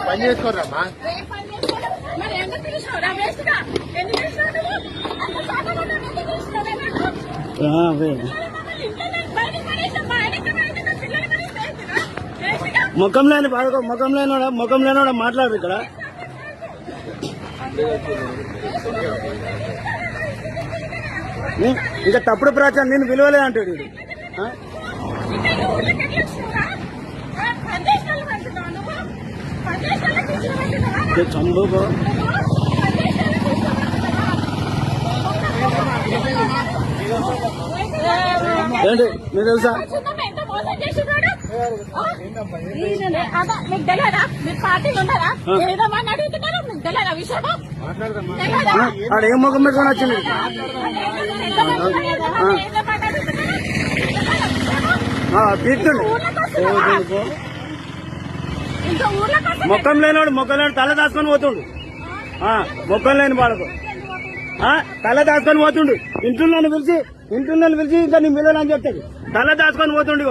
పని చేసుకోరమ్మా. ముఖం లేనోడా మాట్లాడరు ఇక్కడ. ఇంకా తప్పుడు ప్రచారం నేను విలువలే అంటాడు. చంబు ఏంటి మీరు తెలుసా? మీకు తెలియదా? మీరు పార్టీలు ఉన్నారా? ఏదమ్మని అడుగుతున్నారు, మీకు తెలియదా విషయం? ఆడ ఏం ముఖం పెట్టుకొని వచ్చింది? తీర్చండి. ముఖం లేని తల దాచుకొని పోతుండు. ముఖం లేని వాళ్ళకు తల దాచుకొని పోతుండు. ఇంట్లో పిలిచి ఇంకా నీ మిల్లని చెప్తాడు. తల దాచుకొని పోతుండు.